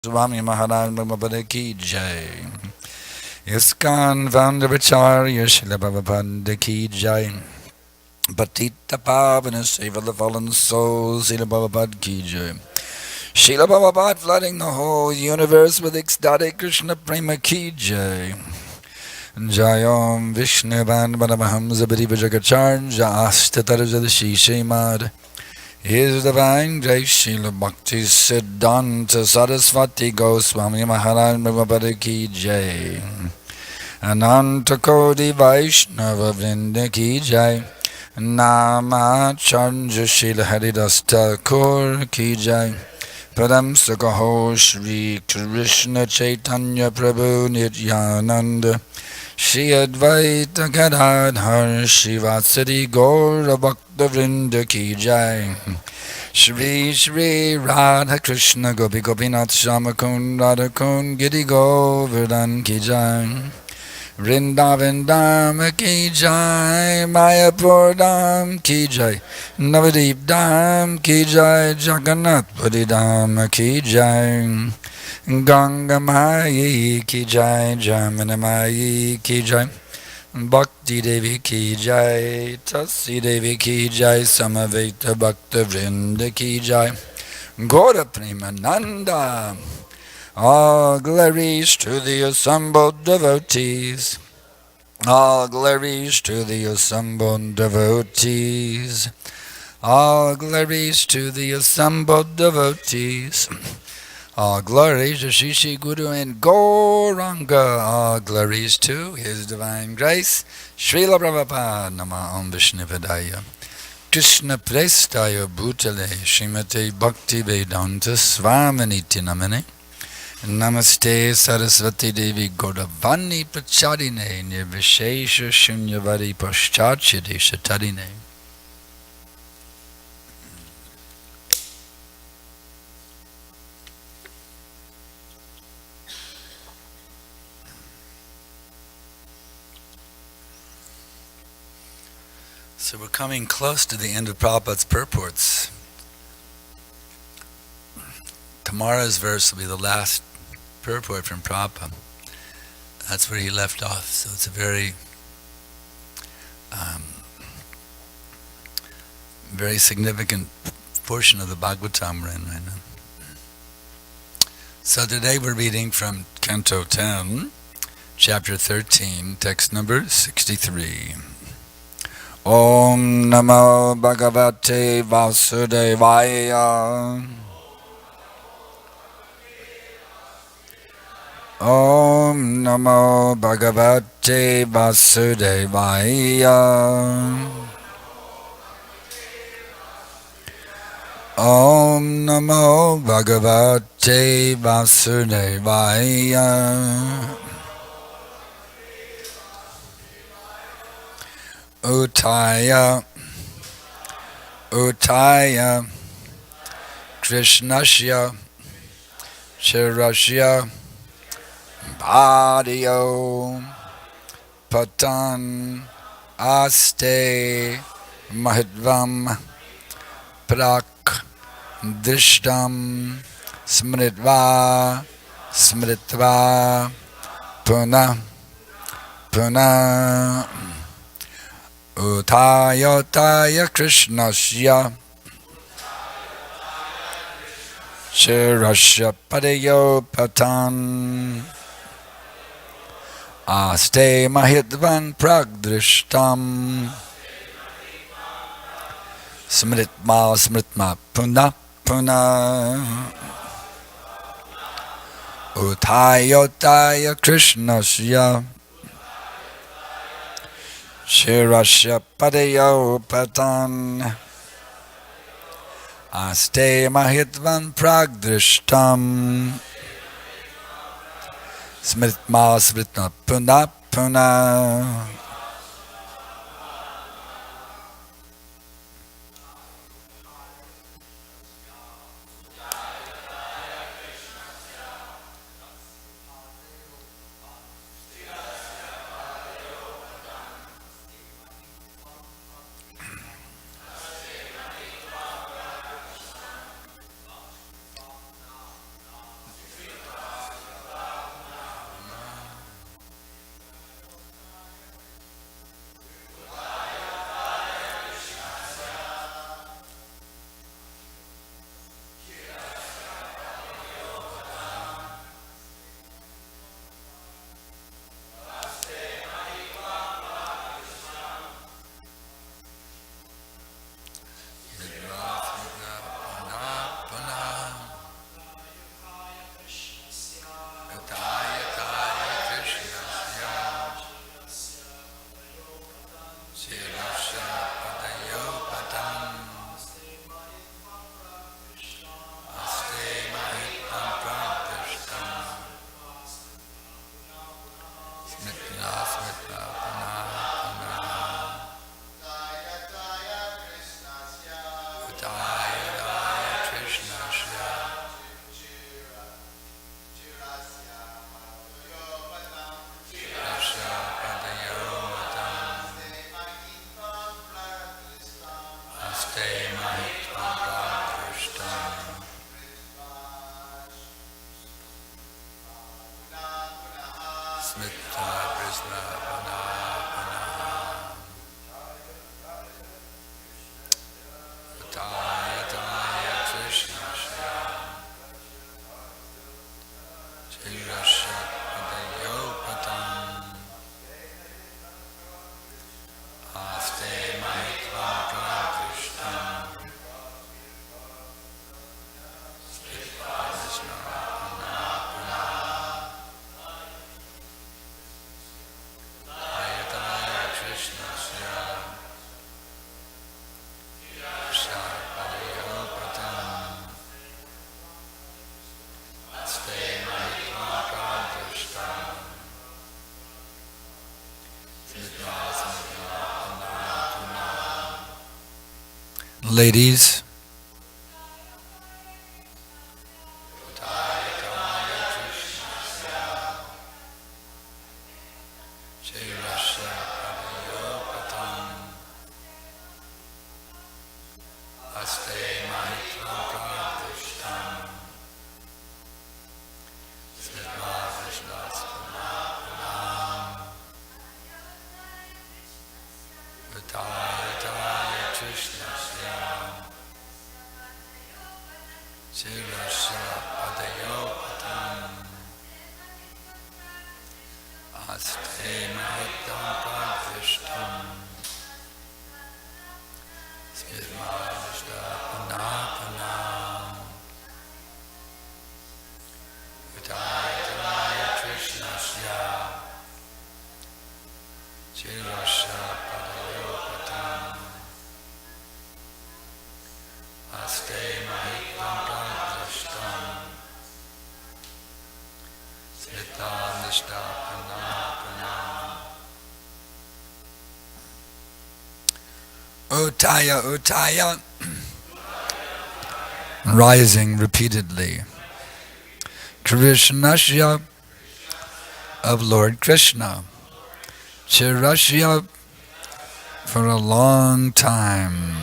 Swami Maharaj Prabhupada ki jai. ISKCON founder Acharya Srila Prabhupada ki jai. Patita Pavana save all the fallen souls, Srila Prabhupada ki jai. Srila Prabhupada flooding the whole universe with ecstatic Krishna Prema ki jai. Jayom Vishnu Bandhavamahamsa Bhariva Jagacharya Astatarajadashi Shemad. His divine grace, Srila Bhakti Siddhanta Saraswati Goswami Maharaj Prabhupada ki jai. Ananta Kodi Vaishnava Vrinda ki jai. Namacharya Srila Haridas Thakur ki jai. Pradam Sakaho Shri Krishna Chaitanya Prabhu Nityananda Shri Advaita Gadadhar Shivasari Gaura Bhakta Vrinda ki jai. Shri Shri Radha Krishna Gopi Gopinath Shamakun Radhakun Giri Govardhan ki jai. Vrindavan Dham ki jai. Mayapur Dham ki jai. Navadip Dham ki jai. Jagannath Puri Dham ki jai. Ganga Mai ki jai. Jamuna Mai ki jai. Bhakti Devi ki jai. Tasi Devi ki jai. Samaveta Bhakta Vrinda ki jai. Gaura Premananda. All glories to the assembled devotees. All glories to the assembled devotees. All glories to the assembled devotees. All glories to Shri Shri Guru and Gauranga. All glories to His Divine Grace. Srila Prabhupada Nama Om Vishnupadaya. Krishna Prestaya Bhutale Srimate Bhakti Vedanta Swaminiti Namane. Namaste Saraswati Devi Gaudavani Pracharine Nirvishesha Shunyavadi Paschachidesha Tarine. So we're coming close to the end of Prabhupada's purports. Tomorrow's verse will be the last purport from Prabhupada. That's where he left off. So it's a very, very significant portion of the Bhagavatam we're in right now. So today we're reading from Canto 10, Chapter 13, text number 63. Om Namo Bhagavate Vasudevaya. Om Namo Bhagavate Vasudevaya. Om Namo Bhagavate Vasudevaya. Utaya Utaya Krishnasya Chirasya Bhadiyo Patan Aste Mahitvam Prak Drishtam Smritva Smritva Puna Puna Utaya Utaya Krishnasya Chirasya Padayo Patan Aste Mahitvan Pragdrishtam Smritma Smritma Puna Puna Utaya Utaya Krishnasya Shirasya Padayo Patan Aste Mahitvan Pragdrishtam Smritma Smritma Puna Puna. Smita Krishna Pana Pana Taya Taya Krishna Shirasha Padayopatam Aste Mahitvam Krishna Krishna Pana Pana Taya Taya Krishna Shirasha Padayopatam Aste Mahitvam Krishna Ladies, Utaya, Utaya, rising repeatedly. Krishnasya of Lord Krishna. Chirasya for a long time.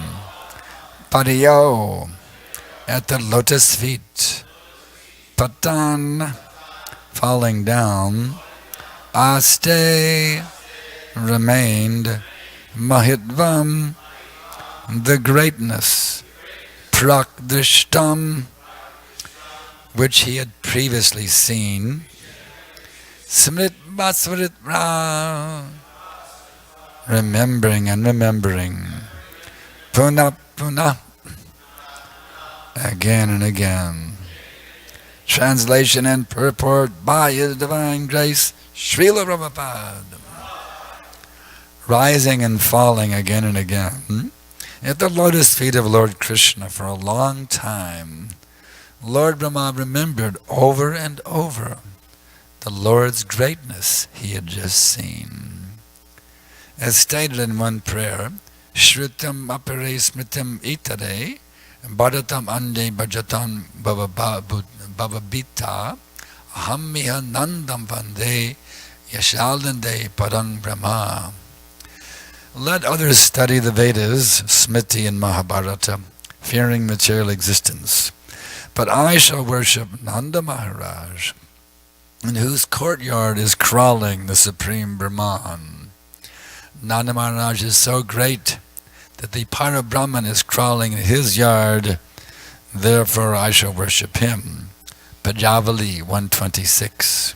Pariyo at the lotus feet. Patan falling down. Aste remained. Mahitvam the greatness. Prakdishtam which he had previously seen. Smrit Basvarit Ra remembering and remembering. Puna Puna again and again. Translation and purport by His Divine Grace, Srila Prabhupada. Rising and falling again and again at the lotus feet of Lord Krishna for a long time. Lord Brahma remembered over and over the Lord's greatness he had just seen. As stated in one prayer, Shrutam apare smritam itare, bharatam ande bhajatam bhavabita, ahammiha nandam vande, yashaldande padang brahma. Let others study the Vedas, Smriti and Mahabharata, fearing material existence. But I shall worship Nanda Maharaj, in whose courtyard is crawling the Supreme Brahman. Nanda Maharaj is so great that the Para-Brahman is crawling in his yard, therefore I shall worship him. Pajavali 126.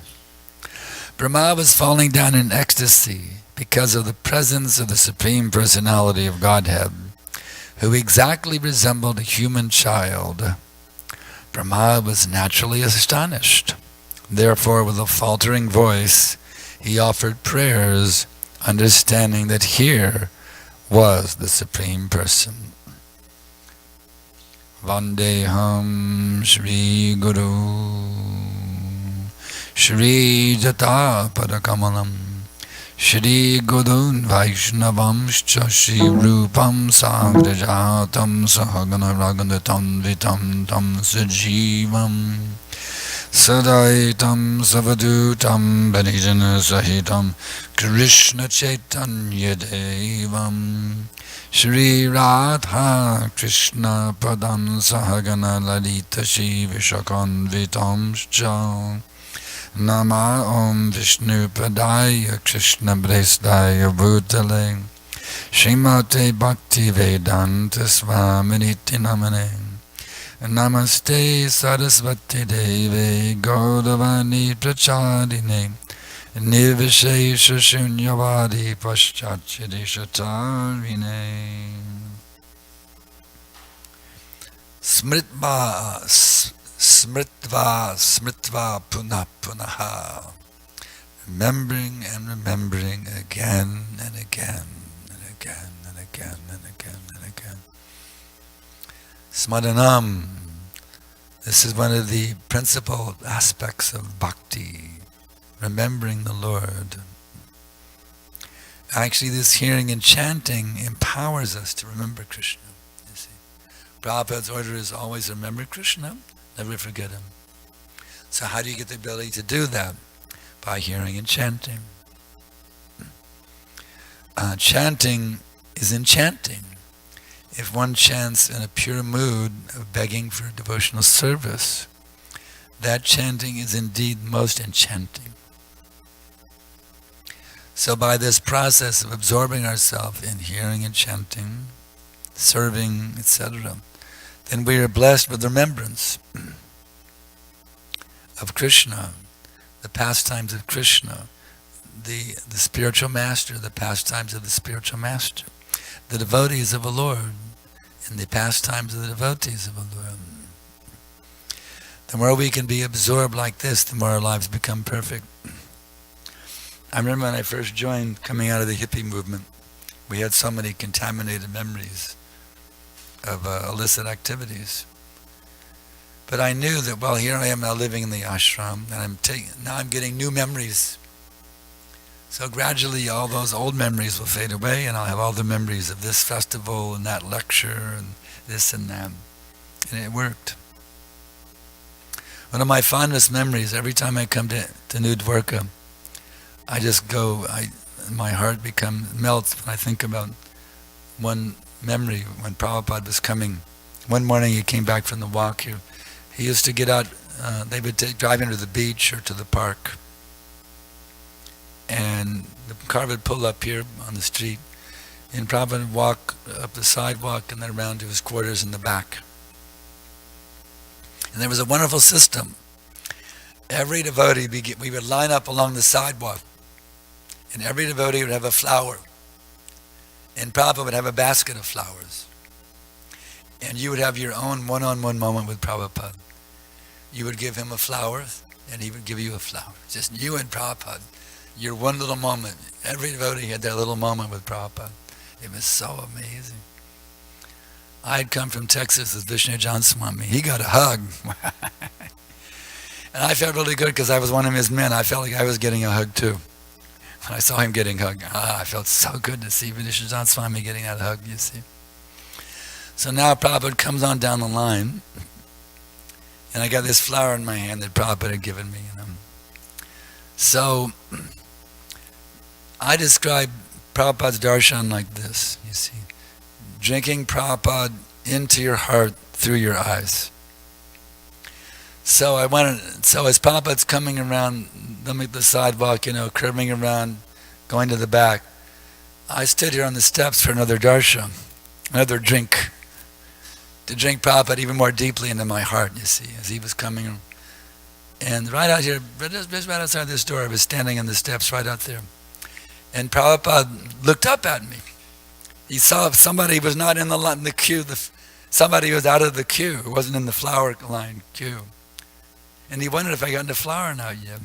Brahma was falling down in ecstasy because of the presence of the Supreme Personality of Godhead, who exactly resembled a human child. Brahma was naturally astonished. Therefore, with a faltering voice, he offered prayers, understanding that here was the Supreme Person. Vandeham Shri Guru Shri Jata Padakamalam Shri Gurun Vaishnavamscha Shri Rupam Sagrajatam Sahagana Raganatam Vitam Tam Sajivam Sadaitam Savadutam Benijana Sahitam Krishna Chaitanya Devam Shri Radha Krishna Padam Sahagana Lalita Shri Vishakan Vitamscha Nama Om Vishnu Padaya Krishna Bresdaya Bhutale Srimate Bhakti Vedanta Swaminiti Namane Namaste Sarasvati Deve Gaudavani Prachadine Nirvishesha Shunyavadi Paschachidishatarine Smritva Punah Punaha, remembering and remembering again and again and again and again and again and again. Smadanam, this is one of the principal aspects of bhakti, remembering the Lord. Actually, this hearing and chanting empowers us to remember Krishna. You see, Prabhupada's order is always remember Krishna, never forget him. So how do you get the ability to do that? By hearing and chanting. Chanting is enchanting. If one chants in a pure mood of begging for devotional service, that chanting is indeed most enchanting. So by this process of absorbing ourselves in hearing and chanting, serving, etc., then we are blessed with remembrance of Krishna, the pastimes of Krishna, the spiritual master, the pastimes of the spiritual master, the devotees of the Lord, and the pastimes of the devotees of the Lord. The more we can be absorbed like this, the more our lives become perfect. I remember when I first joined, coming out of the hippie movement, we had so many contaminated memories of illicit activities. But I knew that, well, here I am now living in the ashram, and now I'm getting new memories. So gradually all those old memories will fade away, and I'll have all the memories of this festival and that lecture and this and that. And it worked. One of my fondest memories, every time I come to New Dwarka, I just go, my heart melts when I think about one memory when Prabhupada was coming. One morning he came back from the walk here. He used to get out, they would drive into the beach or to the park. And the car would pull up here on the street, and Prabhupada would walk up the sidewalk and then around to his quarters in the back. And there was a wonderful system. Every devotee, we would line up along the sidewalk, and every devotee would have a flower. And Prabhupada would have a basket of flowers. And you would have your own one-on-one moment with Prabhupada. You would give him a flower, and he would give you a flower. Just you and Prabhupada. Your one little moment. Every devotee had their little moment with Prabhupada. It was so amazing. I had come from Texas with Vishnu John Swami. He got a hug. And I felt really good because I was one of his men. I felt like I was getting a hug too. When I saw him getting hugged, I felt so good to see Vishnu John Swami getting that hug, you see. So now Prabhupada comes on down the line, and I got this flower in my hand that Prabhupada had given me. So I describe Prabhupada's darshan like this, you see. Drinking Prabhupada into your heart through your eyes. So as Prabhupada's coming around the sidewalk, curving around, going to the back, I stood here on the steps for another darshan, another drink, to drink Prabhupada even more deeply into my heart, you see, as he was coming. And right out here, just right outside this door, I was standing on the steps right out there. And Prabhupada looked up at me. He saw somebody was not in the queue. Somebody was out of the queue. It wasn't in the flower line queue. And he wondered if I got into flower now yet.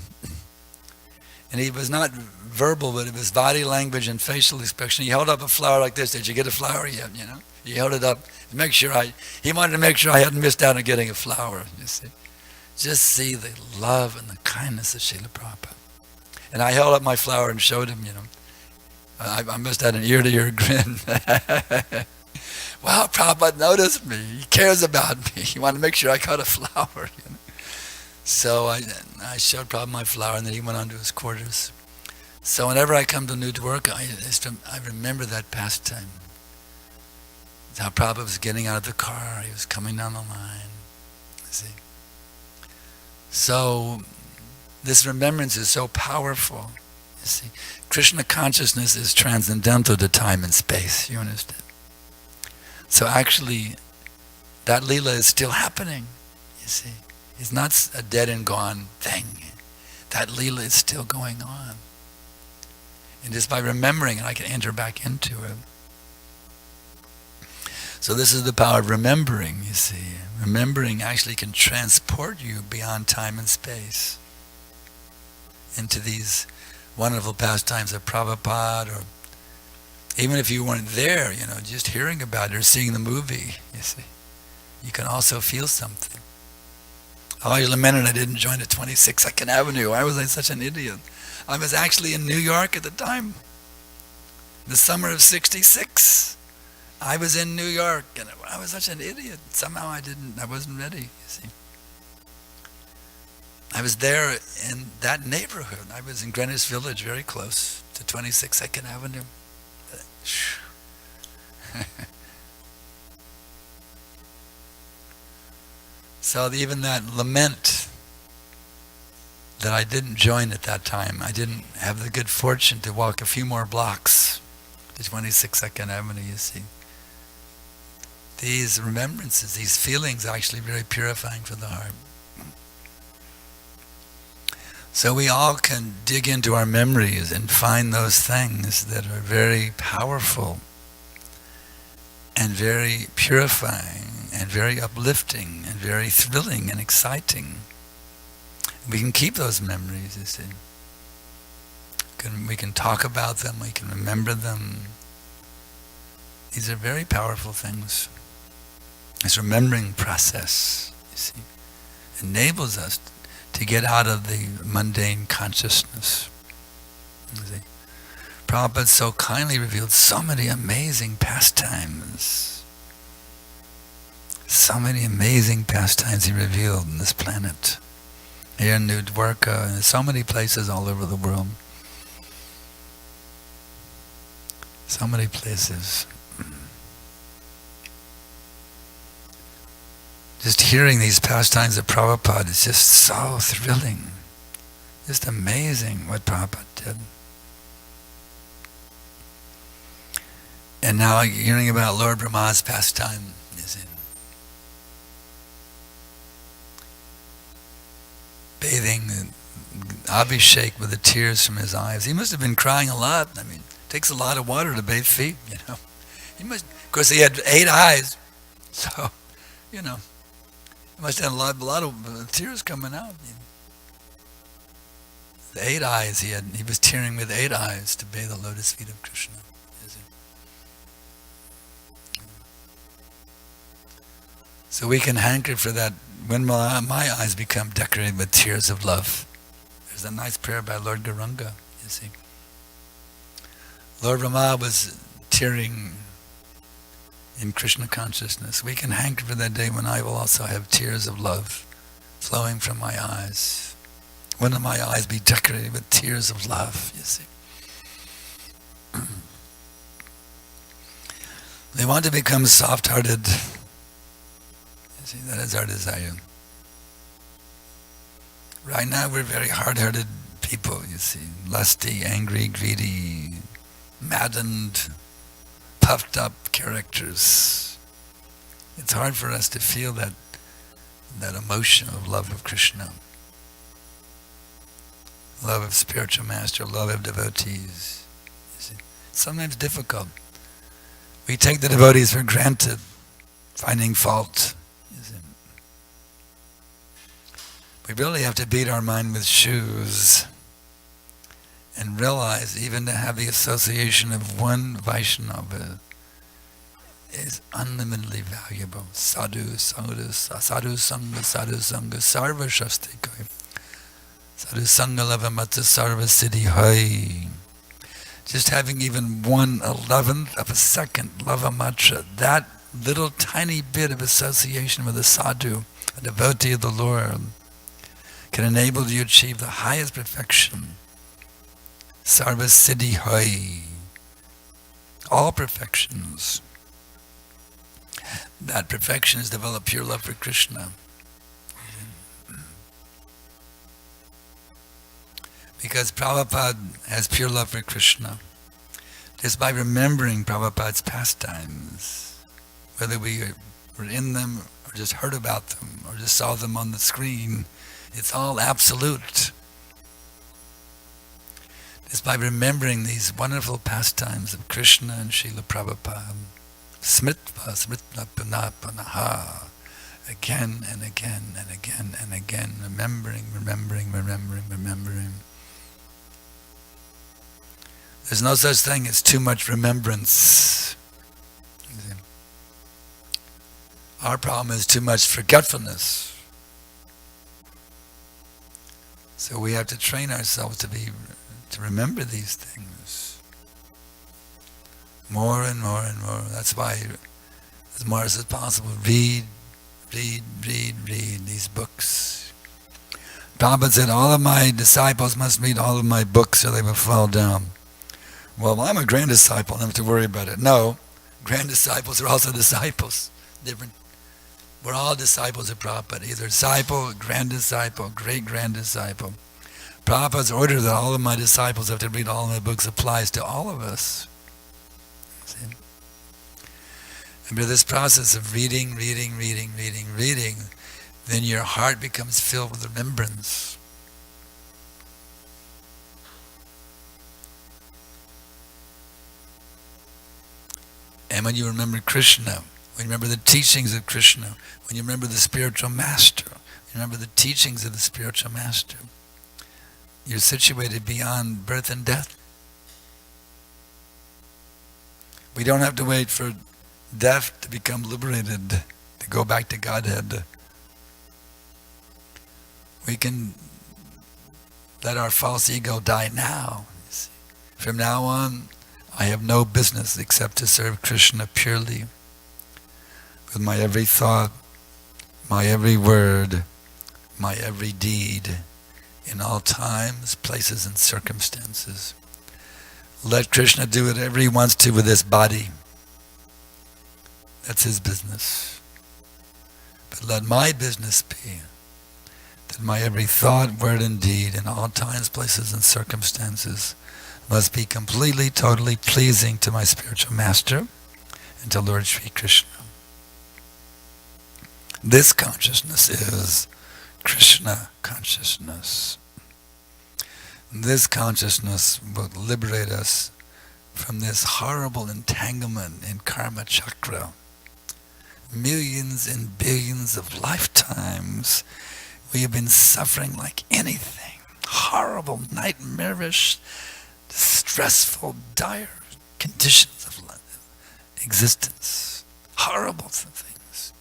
And he was not verbal, but it was body language and facial expression. He held up a flower like this. Did you get a flower yet? He held it up to make sure he wanted to make sure I hadn't missed out on getting a flower, you see. Just see the love and the kindness of Srila Prabhupada. And I held up my flower and showed him, I must have had an ear-to-ear grin. Wow, Prabhupada noticed me. He cares about me. He wanted to make sure I got a flower. So I showed Prabhupada my flower, and then he went on to his quarters. So whenever I come to New Dwarka, I remember that pastime. How Prabhupada was getting out of the car. He was coming down the line. See. So This remembrance is so powerful. You see, Krishna consciousness is transcendental to time and space. You understand? So actually, that lila is still happening. You see, it's not a dead and gone thing. That lila is still going on. And just by remembering it, I can enter back into it. So this is the power of remembering, you see. Remembering actually can transport you beyond time and space into these wonderful pastimes of Prabhupada, or even if you weren't there, just hearing about it or seeing the movie, you see, you can also feel something. I lamented I didn't join the 22nd Avenue. Why was I such an idiot? I was actually in New York at the time, the summer of '66. I was in New York, and I was such an idiot. Somehow I wasn't ready, you see. I was there in that neighborhood. I was in Greenwich Village, very close to 22nd Avenue. So even that lament that I didn't join at that time, I didn't have the good fortune to walk a few more blocks to 22nd Avenue, you see. These remembrances, these feelings are actually very purifying for the heart. So we all can dig into our memories and find those things that are very powerful and very purifying and very uplifting and very thrilling and exciting. We can keep those memories, you see. We can talk about them, we can remember them. These are very powerful things. This remembering process, you see, enables us to get out of the mundane consciousness. You see. Prabhupada so kindly revealed so many amazing pastimes. So many amazing pastimes he revealed on this planet. Here in New Dwarka, and so many places all over the world. So many places. Just hearing these pastimes of Prabhupada is just so thrilling. Just amazing what Prabhupada did. And now hearing about Lord Brahma's pastime is in bathing Abhishek with the tears from his eyes. He must have been crying a lot. I mean, it takes a lot of water to bathe feet, Of course, he had 8 eyes, so, he must have had a lot of tears coming out. The 8 eyes he was tearing with 8 eyes to bathe the lotus feet of Krishna. So we can hanker for that when my eyes become decorated with tears of love. There's a nice prayer by Lord Gauranga, you see. Lord Brahma was tearing in Krishna consciousness. We can hanker for that day when I will also have tears of love flowing from my eyes. When will my eyes be decorated with tears of love, you see. They want to become soft-hearted. You see, that is our desire. Right now we're very hard-hearted people, you see. Lusty, angry, greedy, maddened, puffed up characters. It's hard for us to feel that emotion of love of Krishna. Love of spiritual master, love of devotees. You see, it's sometimes difficult. We take the devotees for granted, finding fault. You see. We really have to beat our mind with shoes and realize even to have the association of one Vaishnava is unlimitedly valuable. Sadhu, sadhu, sadhu sangha, sarva shastikaya. Sadhu sangha lava mata sarva siddhi hai. Just having even 1/11th of a second lava matra, that little tiny bit of association with a sadhu, a devotee of the Lord, can enable you to achieve the highest perfection. Sarva siddhi hai. All perfections. That perfection is develop pure love for Krishna. Because Prabhupada has pure love for Krishna. Just by remembering Prabhupada's pastimes, whether we were in them or just heard about them or just saw them on the screen, it's all absolute. Just by remembering these wonderful pastimes of Krishna and Srila Prabhupada, smritva smritva puna punaha, again and again and again and again, remembering. There's no such thing as too much remembrance. Our problem is too much forgetfulness. So we have to train ourselves to remember these things more and more and more. That's why, as more as possible, read these books. Prabhupada said, all of my disciples must read all of my books or they will fall down. Well, I'm a grand disciple, I don't have to worry about it. No, grand disciples are also disciples. Different. We're all disciples of Prabhupada, either disciple, grand disciple, great grand disciple. Prabhupada's order that all of my disciples have to read all of my books applies to all of us. See? And with this process of reading, then your heart becomes filled with remembrance. And when you remember Krishna, when you remember the teachings of Krishna, when you remember the spiritual master, you remember the teachings of the spiritual master, you're situated beyond birth and death. We don't have to wait for death to become liberated, to go back to Godhead. We can let our false ego die now. From now on, I have no business except to serve Krishna purely, with my every thought, my every word, my every deed, in all times, places, and circumstances. Let Krishna do whatever he wants to with this body. That's his business. But let my business be that my every thought, word, and deed, in all times, places, and circumstances, must be completely, totally pleasing to my spiritual master and to Lord Sri Krishna. This consciousness is Krishna consciousness. This consciousness will liberate us from this horrible entanglement in karma chakra. Millions and billions of lifetimes we have been suffering like anything. Horrible, nightmarish, stressful, dire conditions of existence. Horrible things.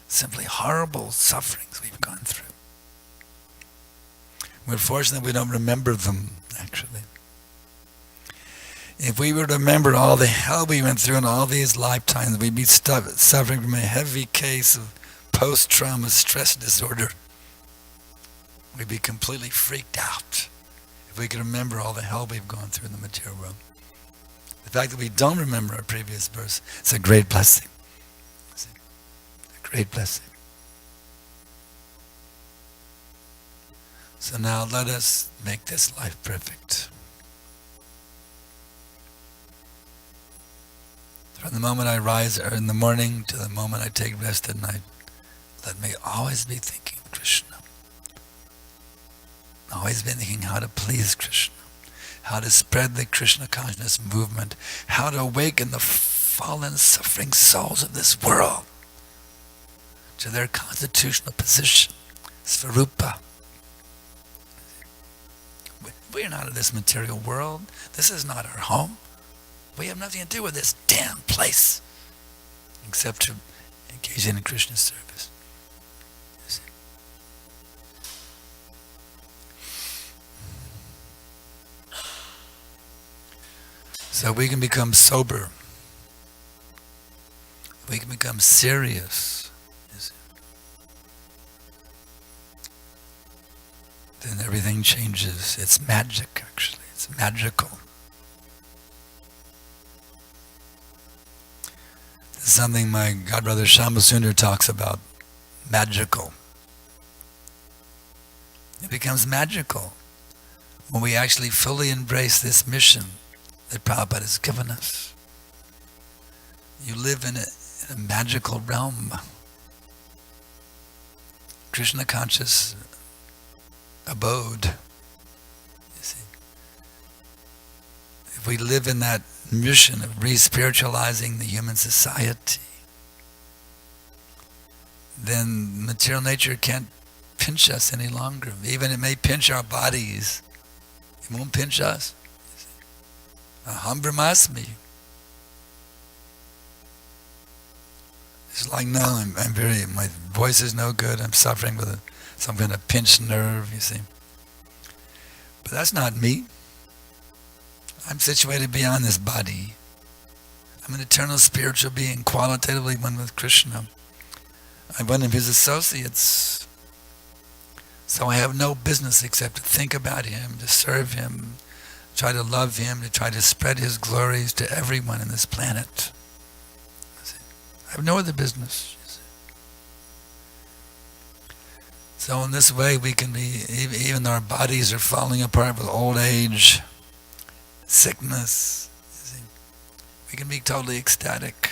Simply horrible sufferings we've gone through. We're fortunate we don't remember them, actually. If we were to remember all the hell we went through in all these lifetimes, we'd be suffering from a heavy case of post-trauma stress disorder. We'd be completely freaked out if we could remember all the hell we've gone through in the material world. The fact that we don't remember our previous births is a great blessing. A great blessing. So now let us make this life perfect. From the moment I rise in the morning to the moment I take rest at night, let me always be thinking of Krishna. Always be thinking how to please Krishna, how to spread the Krishna consciousness movement, how to awaken the fallen, suffering souls of this world to their constitutional position, Svarupa. We're not in this material world. This is not our home. We have nothing to do with this damn place except to engage in Krishna's service. So we can become sober. We can become serious. Then everything changes. It's magic, actually. It's magical. This is something my godbrother Shyamsundar talks about. Magical. It becomes magical when we actually fully embrace this mission that Prabhupada has given us. You live in a magical realm. Krishna conscious abode. You see, if we live in that mission of re-spiritualizing the human society, then material nature can't pinch us any longer. Even it may pinch our bodies, it won't pinch us. Aham brahmasmi. It's like now my voice is no good. I'm suffering with some kind of pinched nerve, you see. But that's not me. I'm situated beyond this body. I'm an eternal spiritual being, qualitatively one with Krishna. I'm one of his associates. So I have no business except to think about him, to serve him, try to love him, to try to spread his glories to everyone on this planet. I have no other business. So in this way we can be, even though our bodies are falling apart with old age, sickness, we can be totally ecstatic,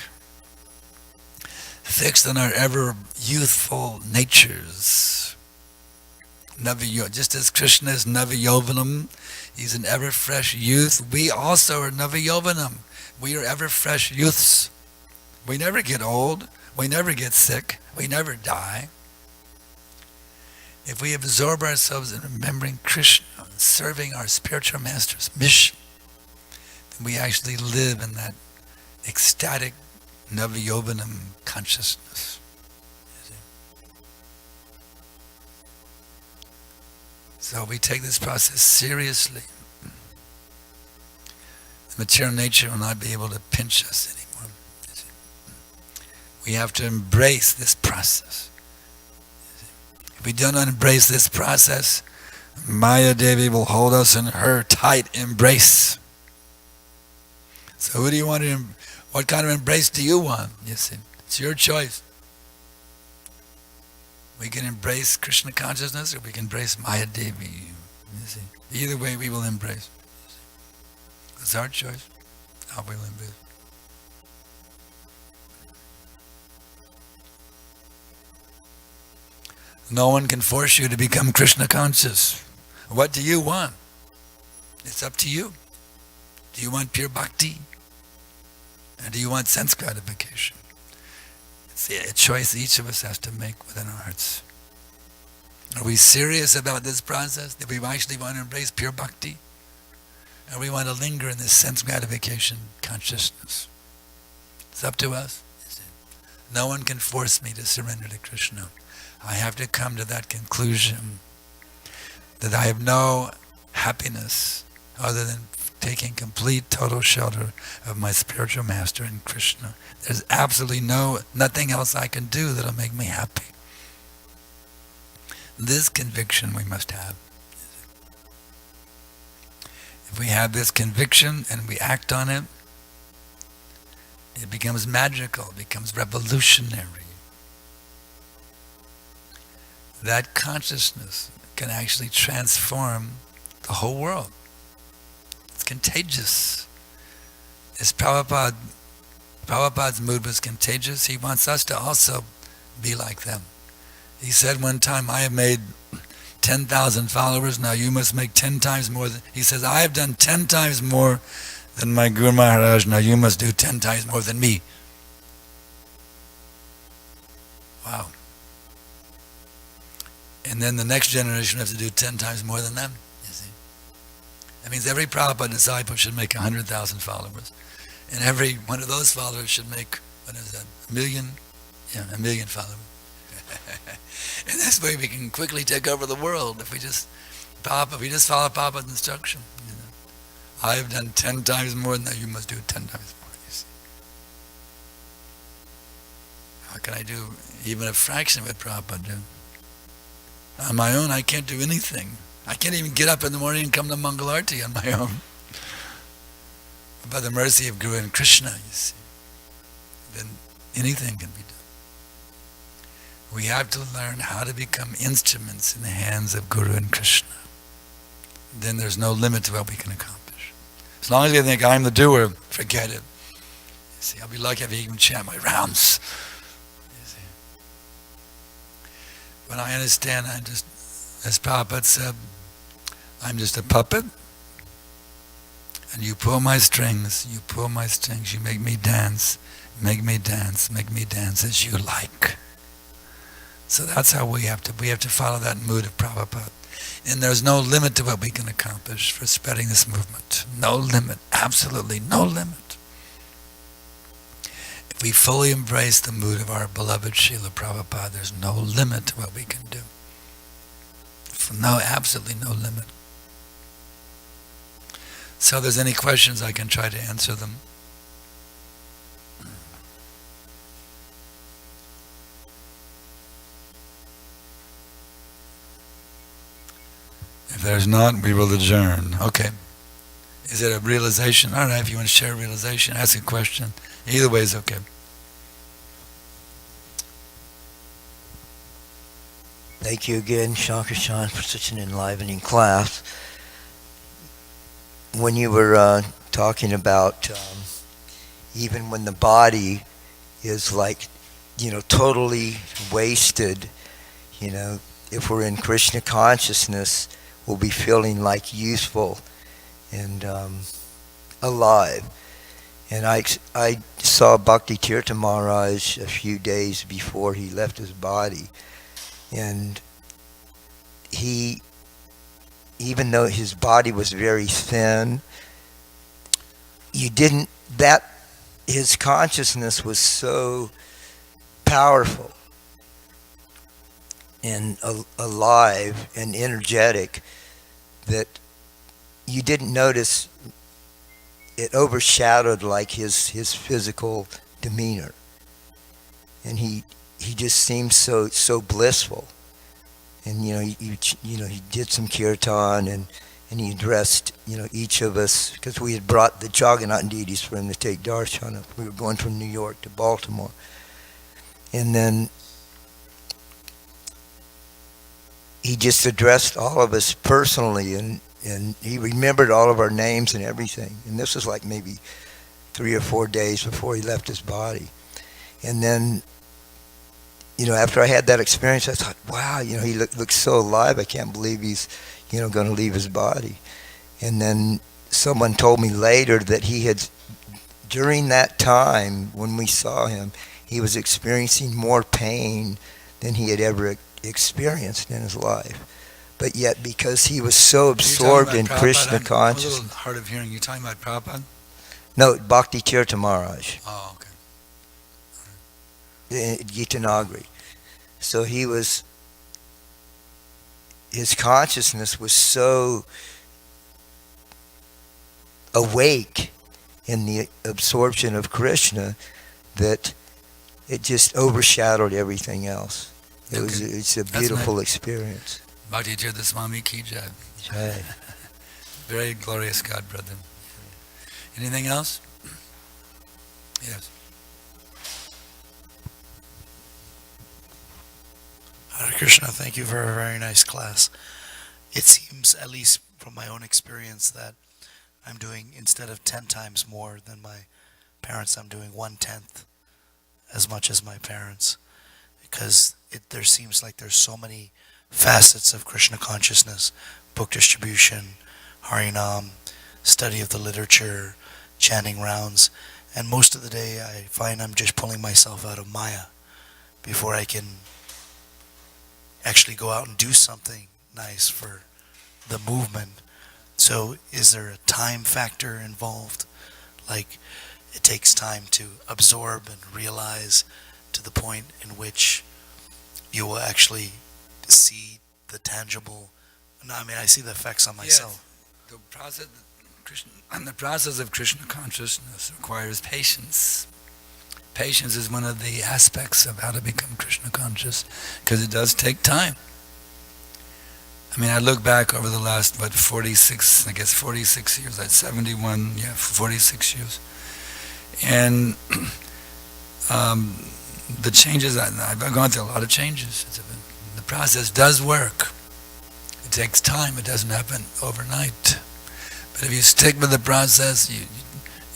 fixed on our ever youthful natures. Just as Krishna is Navayovanam, he's an ever fresh youth, we also are Navayovanam. We are ever fresh youths. We never get old, we never get sick, we never die. If we absorb ourselves in remembering Krishna, serving our spiritual master's mission, then we actually live in that ecstatic Navayovanam consciousness. So we take this process seriously. The material nature will not be able to pinch us anymore. We have to embrace this process. If we do not embrace this process, Maya Devi will hold us in her tight embrace. So who do you want to, what kind of embrace do you want? You see, it's your choice. We can embrace Krishna consciousness or we can embrace Maya Devi. You see, either way we will embrace. It's our choice how we will embrace. No one can force you to become Krishna conscious. What do you want? It's up to you. Do you want pure bhakti? Or do you want sense gratification? It's a choice each of us has to make within our hearts. Are we serious about this process? Do we actually want to embrace pure bhakti? Or we want to linger in this sense gratification consciousness? It's up to us. No one can force me to surrender to Krishna. I have to come to that conclusion that I have no happiness other than taking complete, total shelter of my spiritual master in Krishna. There's absolutely nothing else I can do that'll make me happy. This conviction we must have. If we have this conviction and we act on it, it becomes magical, it becomes revolutionary. That consciousness can actually transform the whole world. It's contagious. As Prabhupada's mood was contagious, he wants us to also be like them. He said one time, I have made 10,000 followers, now you must make 10 times more. He says, I have done 10 times more than my Guru Maharaj, now you must do 10 times more than me. Wow. And then the next generation has to do 10 times more than them, you see. That means every Prabhupada disciple should make 100,000 followers. And every one of those followers should make, what is that, 1 million? Yeah, 1 million followers. And this way we can quickly take over the world if we just follow Prabhupada's instruction. You know. I have done 10 times more than that, you must do 10 times more, you see. How can I do even a fraction of what Prabhupada did? On my own, I can't do anything. I can't even get up in the morning and come to Mangalarti on my own. But by the mercy of Guru and Krishna, you see, then anything can be done. We have to learn how to become instruments in the hands of Guru and Krishna. then there's no limit to what we can accomplish. As long as you think I'm the doer, forget it. See, I'll be lucky if I even chant my rounds. You see. When I understand, I just, as Prabhupada said, I'm just a puppet, and you pull my strings, you make me dance as you like. So that's how we have to follow that mood of Prabhupada. And there's no limit to what we can accomplish for spreading this movement. No limit, absolutely no limit. If we fully embrace the mood of our beloved Srila Prabhupada, there's no limit to what we can do. Absolutely no limit. So if there's any questions, I can try to answer them. If there's not, we will adjourn. Okay. Is it a realization? I don't know if you want to share a realization, ask a question. Either way is okay. Thank you again, Sankarshana, for such an enlivening class. When you were talking about even when the body is like, totally wasted, if we're in Krishna consciousness, we'll be feeling like useful and alive. And I saw Bhakti Tirtha Maharaj a few days before he left his body, and he, even though his body was very thin, his consciousness was so powerful and alive and energetic that you didn't notice it overshadowed like his physical demeanor, and he just seemed so blissful. And he did some kirtan, and he addressed each of us, because we had brought the Jagannath deities for him to take darshana. We were going from New York to Baltimore, and then he just addressed all of us personally, and he remembered all of our names and everything. And this was like maybe 3 or 4 days before he left his body. And then, after I had that experience, I thought, wow, he looks so alive. I can't believe he's, going to leave his body. And then someone told me later that he had, during that time when we saw him, he was experiencing more pain than he had ever experienced in his life. But yet, because he was so absorbed in Krishna consciousness. I'm a little hard of hearing. You're talking about Prabhupada? No, Bhakti Tirtha Maharaj. Oh, okay. Gitanagari. So his consciousness was so awake in the absorption of Krishna that it just overshadowed everything else. It's a beautiful experience. Bhakti Tirtha Swami Ki Jai. Jai. Very glorious God, brother. Anything else? Yes. Hare Krishna, thank you for a very nice class. It seems, at least from my own experience, that I'm doing, instead of 10 times more than my parents, I'm doing 1/10 as much as my parents. Because there seems like there's so many facets of Krishna consciousness: book distribution, Harinam, study of the literature, chanting rounds. And most of the day I find I'm just pulling myself out of Maya before I can actually go out and do something nice for the movement. So is there a time factor involved? Like it takes time to absorb and realize to the point in which you will actually see the tangible. No, I mean, I see the effects on myself. Yes. The process of Krishna consciousness requires patience. Patience is one of the aspects of how to become Krishna conscious, because it does take time. I mean, I look back over the last, 46 years, like 71, 46 years. And the changes, I've gone through a lot of changes. The process does work. It takes time. It doesn't happen overnight. But if you stick with the process,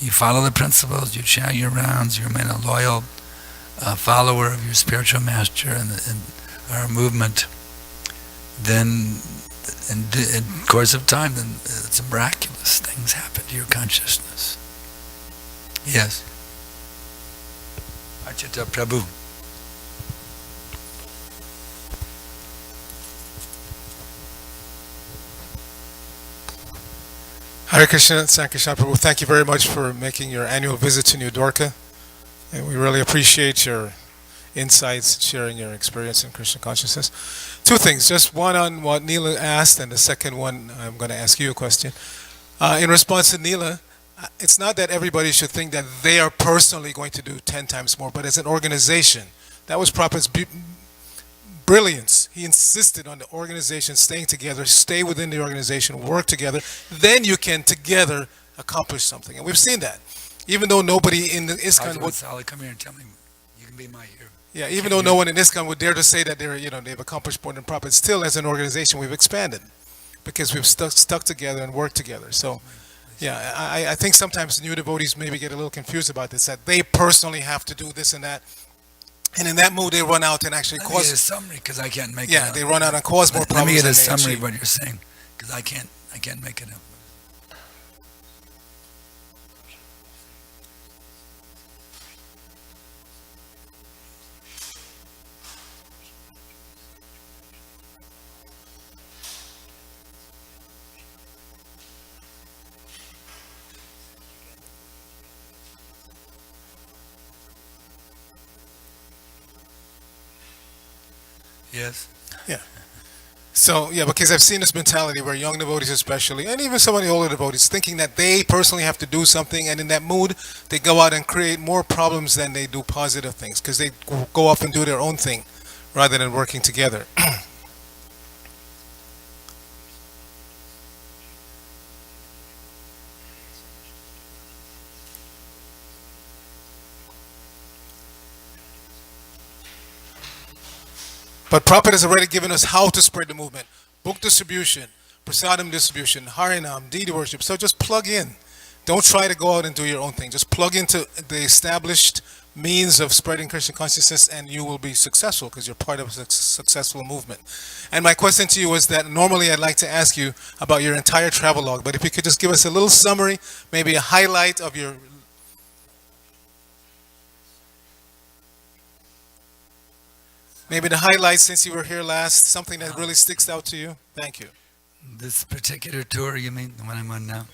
you follow the principles, you chant your rounds, you remain a loyal follower of your spiritual master and our movement, then in course of time, then it's miraculous. Things happen to your consciousness. Yes. Achita Prabhu. Hare Krishna, Sankarshana Prabhu, thank you very much for making your annual visit to New Dwarka. And we really appreciate your insights, sharing your experience in Krishna consciousness. Two things, just one on what Neela asked, and the second one, I'm going to ask you a question. In response to Neela, it's not that everybody should think that they are personally going to do 10 times more, but as an organization. That was Prabhupada's brilliance. He insisted on the organization staying together, stay within the organization, work together. Then you can together accomplish something. And we've seen that. Even though nobody in the ISKCON would... Sally, come here and tell me. You can be my hero. Yeah, even though no one in ISKCON would dare to say that they've accomplished more than Prabhupada, still as an organization we've expanded because we've stuck together and worked together. So, yeah, I think sometimes new devotees maybe get a little confused about this, that they personally have to do this and that. And in that mood, they run out and actually Let me cause... get a summary, because I can't make it Yeah, up. they run out and cause more Let problems me get than a they summary achieve. of what you're saying, because I can't make it up. Yes. Yeah. So, yeah, because I've seen this mentality where young devotees especially, and even some of the older devotees, thinking that they personally have to do something, and in that mood, they go out and create more problems than they do positive things, because they go off and do their own thing rather than working together. But Prabhupada has already given us how to spread the movement. Book distribution, prasadam distribution, harinam, deity worship. So just plug in. Don't try to go out and do your own thing. Just plug into the established means of spreading Krishna consciousness and you will be successful because you're part of a successful movement. And my question to you is that normally I'd like to ask you about your entire travel log, but if you could just give us a little summary, maybe a highlight of your... Maybe the highlights since you were here last, something that really sticks out to you. Thank you. This particular tour, you mean, the one I'm on now?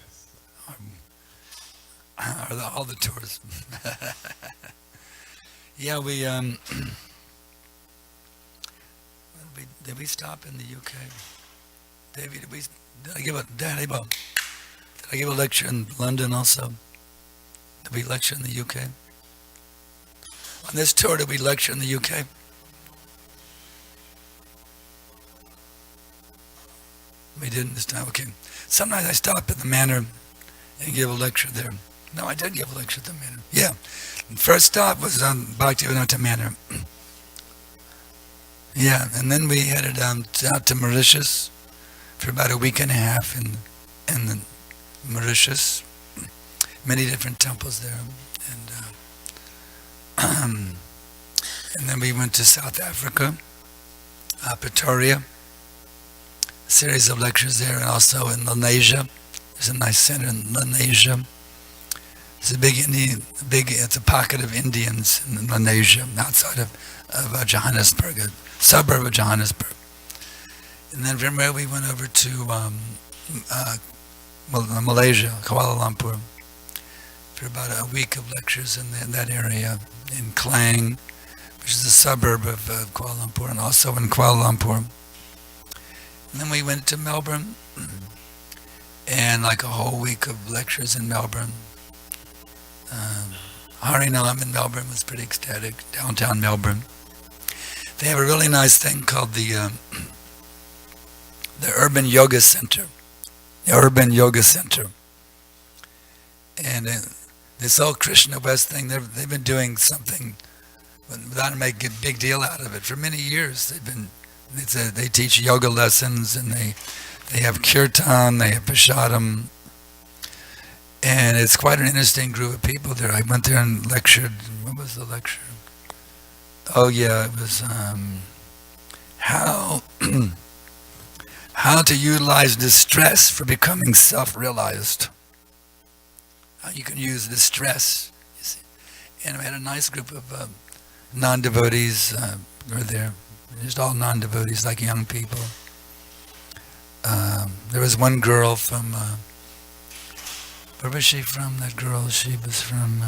Or all the tours? Yeah, did we stop in the UK? Davey, did I give a lecture in London also? Did we lecture in the UK? On this tour, did we lecture in the UK? We didn't this time, okay. Sometimes I stop at the manor and give a lecture there. No, I did give a lecture at the manor. Yeah. The first stop was on Bhaktivedanta Manor. Yeah, and then we headed out to Mauritius for about a week and a half in the Mauritius. Many different temples there. And then we went to South Africa, Pretoria. Series of lectures there, and also in Lenasia. There's a nice center in Lenasia. It's it's a pocket of Indians in Lenasia, outside of Johannesburg, a suburb of Johannesburg. And then from there we went over to Malaysia, Kuala Lumpur, for about a week of lectures in that area, in Klang, which is a suburb of Kuala Lumpur, and also in Kuala Lumpur. And then we went to Melbourne, and like a whole week of lectures in Melbourne. Harinam in Melbourne was pretty ecstatic, downtown Melbourne. They have a really nice thing called the Urban Yoga Center. The Urban Yoga Center. And this whole Krishna West thing, they've been doing something without making a big deal out of it. For many years, they've been They teach yoga lessons, and they have kirtan, they have prasadam, and it's quite an interesting group of people there. I went there and lectured. What was the lecture? Oh yeah, it was how how to utilize distress for becoming self-realized. How you can use distress, you see. And we had a nice group of non-devotees who were there, just all non-devotees, like young people. There was one girl from, where was she from, that girl? She was from,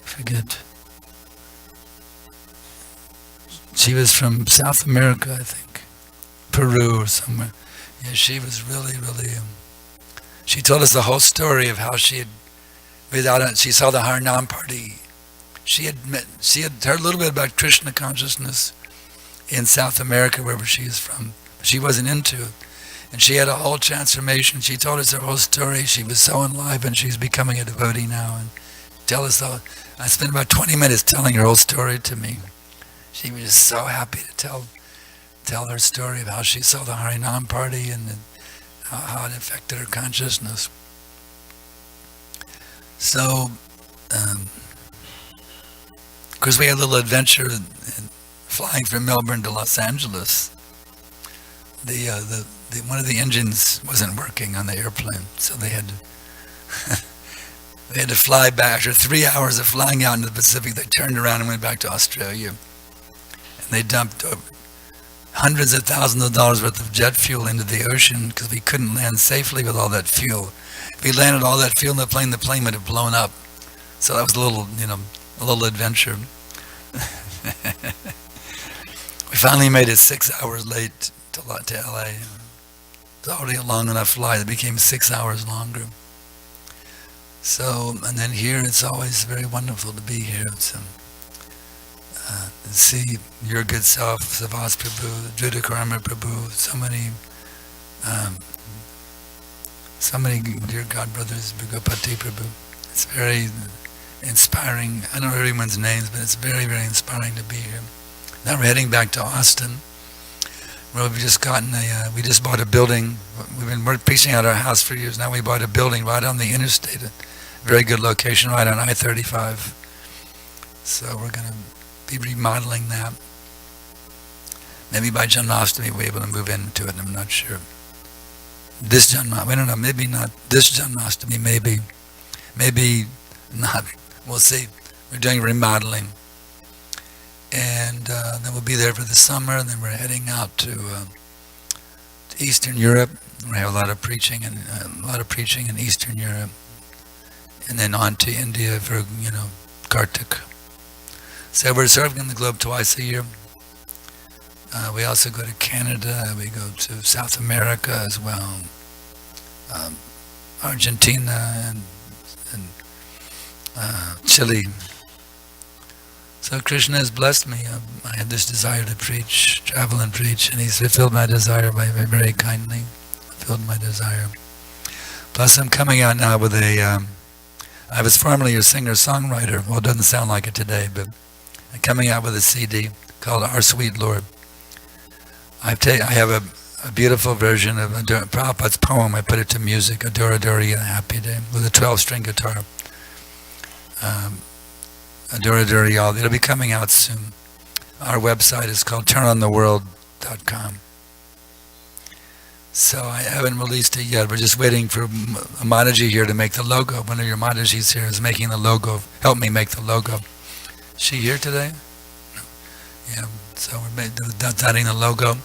forget. She was from South America, I think. Peru or somewhere. Yeah, she was really, really, she told us the whole story of how she had, she saw the Harinam party. She had heard a little bit about Krishna consciousness in South America, wherever she is from. She wasn't into it. And she had a whole transformation. She told us her whole story. She was so enlivened. She's becoming a devotee now. And I spent about 20 minutes telling her whole story to me. She was just so happy to tell her story of how she saw the Harinam party and how it affected her consciousness. So, of course, we had a little adventure in flying from Melbourne to Los Angeles. One of the engines wasn't working on the airplane, so they had to fly back. After 3 hours of flying out into the Pacific, they turned around and went back to Australia. And they dumped hundreds of thousands of dollars worth of jet fuel into the ocean because we couldn't land safely with all that fuel. If we landed all that fuel in the plane would have blown up. So that was a little adventure. We finally made it 6 hours late to LA. It's already a long enough flight. It became 6 hours longer. So, and then here, it's always very wonderful to be here. To see your good self, Savas Prabhu, Judakarma Prabhu, so many dear God brothers, Bhagapati Prabhu. It's very inspiring. I don't know everyone's names, but it's very, very inspiring to be here. Now we're heading back to Austin, where we just bought a building. We've been piecing out our house for years. Now we bought a building right on the interstate, a very good location right on I-35. So we're going to be remodeling that. Maybe by Janmashtami we'll be able to move into it, I'm not sure. This Janmashtami, I don't know, maybe not this Janmashtami, maybe not. We'll see. We're doing remodeling. And then we'll be there for the summer, and then we're heading out to Eastern Europe. We have a lot of preaching in Eastern Europe, and then on to India for Kartik. So we're serving the globe twice a year. We also go to Canada. We go to South America as well, Argentina and Chile. So Krishna has blessed me. I had this desire to preach, travel and preach, and He's fulfilled my desire very kindly. Fulfilled my desire. Plus, I'm coming out now with I was formerly a singer-songwriter. Well, it doesn't sound like it today, but I'm coming out with a CD called Our Sweet Lord. I have a beautiful version of Prabhupada's poem. I put it to music, Adora Dori, a happy day, with a 12-string guitar. Adora Dori, it'll be coming out soon. Our website is called turnontheworld.com. So I haven't released it yet. We're just waiting for Mataji here to make the logo. One of your Matajis here is making the logo. Help me make the logo. Is she here today? No. Yeah, so we're designing the logo.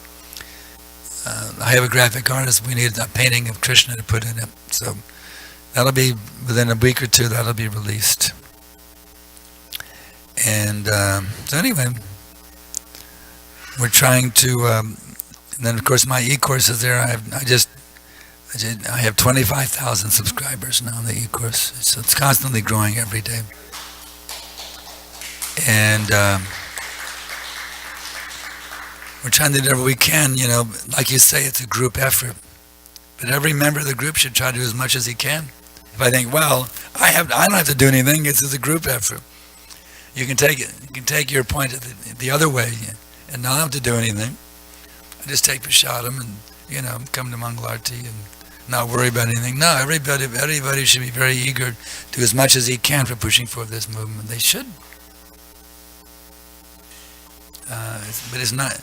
I have a graphic artist. We need a painting of Krishna to put in it. So that'll be, within a week or two, that'll be released. And so anyway, we're trying to, and then of course my e-course is there. I have 25,000 subscribers now on the e-course. So it's constantly growing every day. And we're trying to do whatever we can, like you say, it's a group effort. But every member of the group should try to do as much as he can. If I think, well, I don't have to do anything, it's a group effort. You can take your point the other way and not have to do anything. I just take prasadam and, come to Mangalarti and not worry about anything. No, everybody should be very eager, do as much as he can for pushing for this movement. They should. But it's not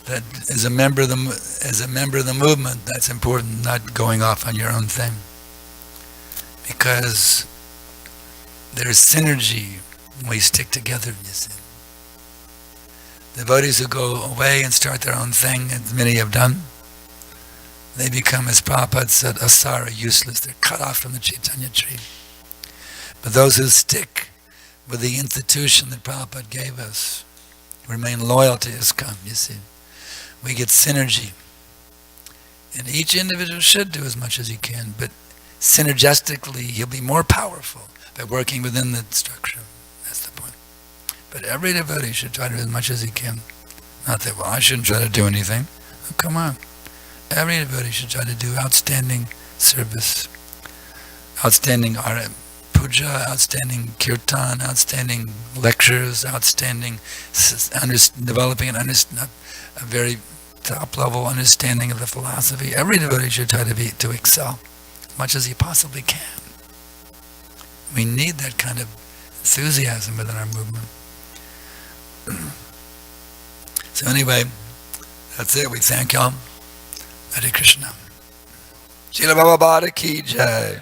that as a member of the movement, that's important, not going off on your own thing. Because there's synergy when we stick together, you see. Devotees who go away and start their own thing, as many have done, they become, as Prabhupada said, asara, useless. They're cut off from the Chaitanya tree. But those who stick with the institution that Prabhupada gave us, remain loyal to ISKCON, you see, we get synergy. And each individual should do as much as he can, but synergistically he'll be more powerful by working within the structure. That's the point. But every devotee should try to do as much as he can. Not that, well, I shouldn't try to do anything. Oh, come on. Every devotee should try to do outstanding service, outstanding puja, outstanding kirtan, outstanding lectures, outstanding developing a very top-level understanding of the philosophy. Every devotee should try to excel as much as he possibly can. We need that kind of enthusiasm within our movement. So anyway, that's it. We thank y'all. Hare Krishna. Srila Prabhupada ki jai.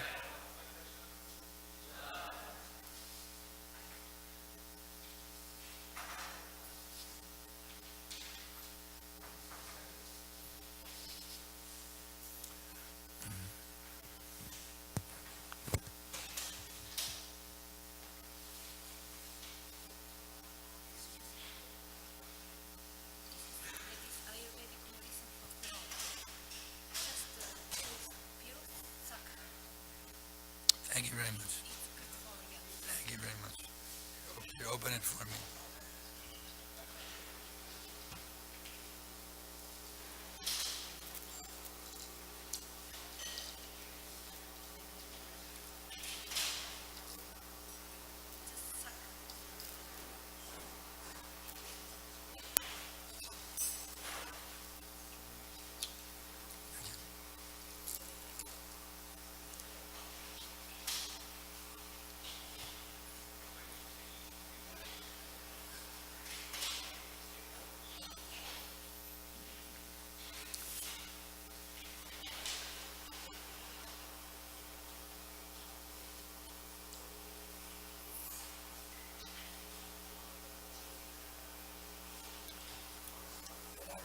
Thank you very much. Thank you very much. You open it for me.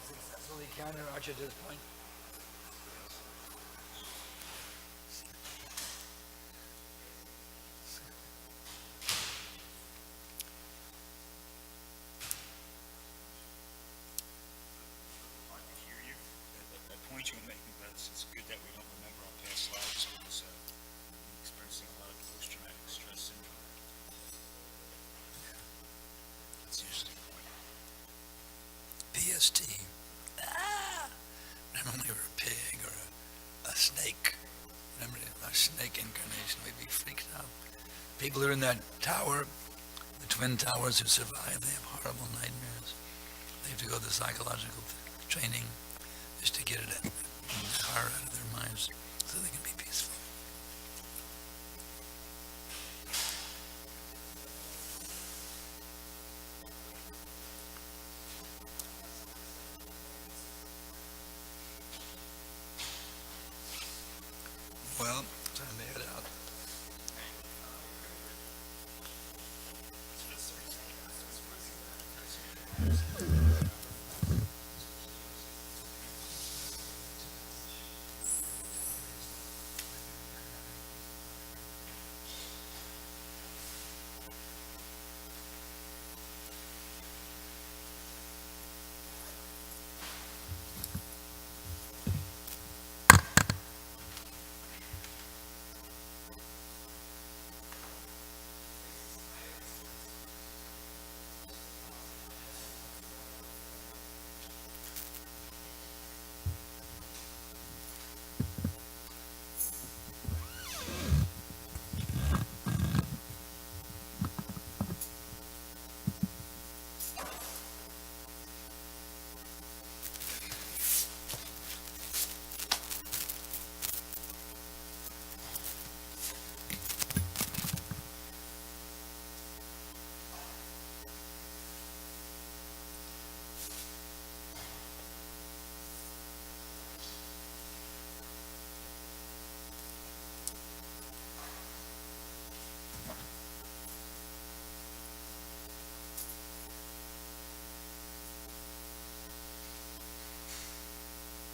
Successfully counter Archer to this point. Hard to hear you. That point you were making, but it's good that we don't remember our past lives because we're experiencing a lot of post-traumatic stress syndrome. That's usually the point. PST. Remember when we were a pig or a snake? Remember our snake incarnation? We'd be freaked out. People who are in that tower, the twin towers who survive, they have horrible nightmares. They have to go to psychological training just to get it horror out of their minds so they can be peaceful. Well, time to head out.